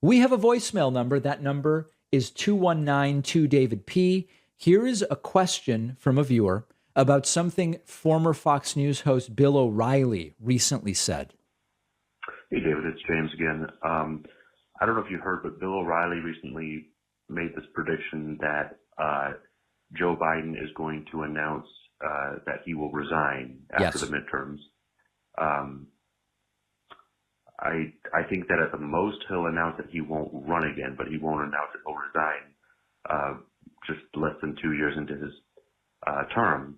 We have a voicemail number. That number is 2192 David P. Here is a question from a viewer about something former Fox News host Bill O'Reilly recently said. Hey, David, it's James again. I don't know if you heard, but Bill O'Reilly recently made this prediction that Joe Biden is going to announce that he will resign after the midterms. I think that at the most he'll announce that he won't run again, but he won't announce that he'll resign just less than 2 years into his term.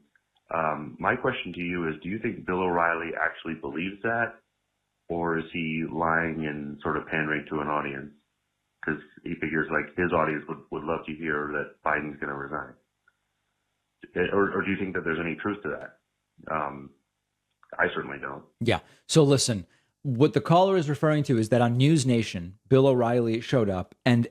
My question to you is, do you think Bill O'Reilly actually believes that, or is he lying and sort of pandering to an audience? Because he figures like his audience would love to hear that Biden's going to resign. Or do you think that there's any truth to that? I certainly don't. Yeah. So listen, what the caller is referring to is that on News Nation, Bill O'Reilly showed up, and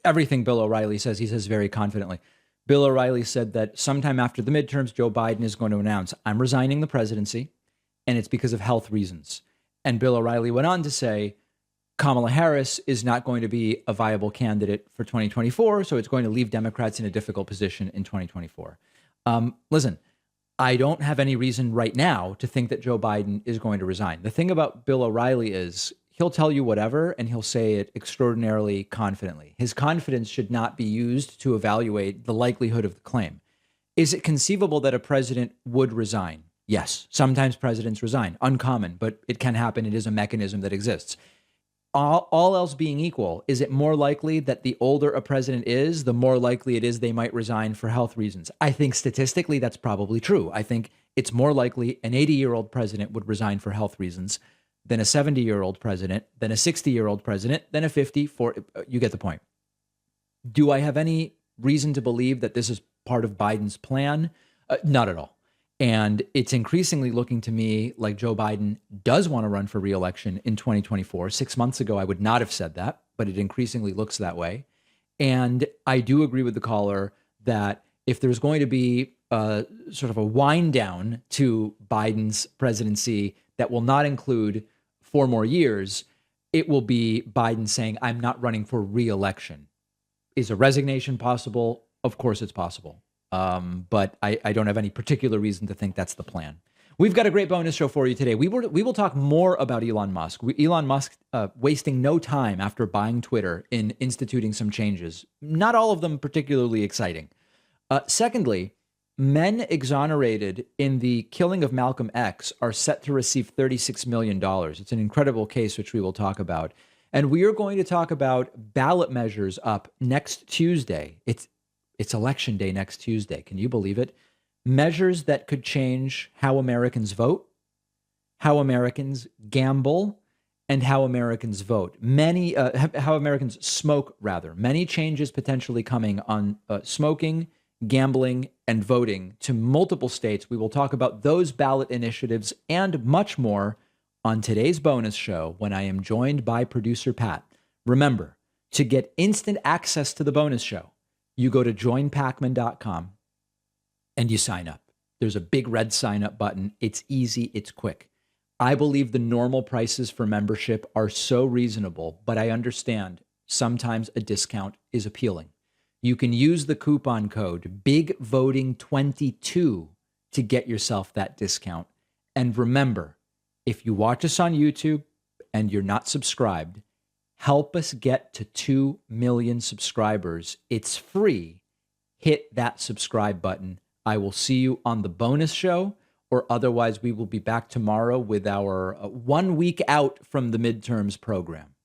everything Bill O'Reilly says, he says very confidently. Bill O'Reilly said that sometime after the midterms, Joe Biden is going to announce, I'm resigning the presidency, and it's because of health reasons. And Bill O'Reilly went on to say, Kamala Harris is not going to be a viable candidate for 2024, so it's going to leave Democrats in a difficult position in 2024. Listen, I don't have any reason right now to think that Joe Biden is going to resign. The thing about Bill O'Reilly is he'll tell you whatever, and he'll say it extraordinarily confidently. His confidence should not be used to evaluate the likelihood of the claim. Is it conceivable that a president would resign? Yes. Sometimes presidents resign. Uncommon, but it can happen. It is a mechanism that exists. All else being equal, is it more likely that the older a president is, the more likely it is they might resign for health reasons? I think statistically that's probably true. I think it's more likely an 80-year-old president would resign for health reasons than a 70-year-old president, than a 60-year-old president, than a 54. You get the point. Do I have any reason to believe that this is part of Biden's plan? Not at all. And it's increasingly looking to me like Joe Biden does want to run for re-election in 2024. 6 months ago, I would not have said that, but it increasingly looks that way. And I do agree with the caller that if there's going to be sort of a wind down to Biden's presidency that will not include 4 more years, it will be Biden saying, I'm not running for re-election. Is a resignation possible? Of course it's possible. But I don't have any particular reason to think that's the plan. We've got a great bonus show for you today. We will talk more about Elon Musk. Elon Musk wasting no time after buying Twitter in instituting some changes. Not all of them particularly exciting. Secondly, men exonerated in the killing of Malcolm X are set to receive $36 million. It's an incredible case, which we will talk about. And we are going to talk about ballot measures up next Tuesday. It's election day next Tuesday. Can you believe it? Measures that could change how Americans vote, how Americans gamble, and how Americans vote. How Americans smoke, rather. Many changes potentially coming on smoking, gambling, and voting to multiple states. We will talk about those ballot initiatives and much more on today's bonus show when I am joined by producer Pat. Remember, to get instant access to the bonus show, you go to joinpacman.com and you sign up. There's a big red sign up button. It's easy. It's quick. I believe the normal prices for membership are so reasonable, but I understand sometimes a discount is appealing. You can use the coupon code BIGVOTING22 to get yourself that discount. And remember, if you watch us on YouTube and you're not subscribed, help us get to 2 million subscribers. It's free. Hit that subscribe button. I will see you on the bonus show, or otherwise we will be back tomorrow with our 1 week out from the midterms program.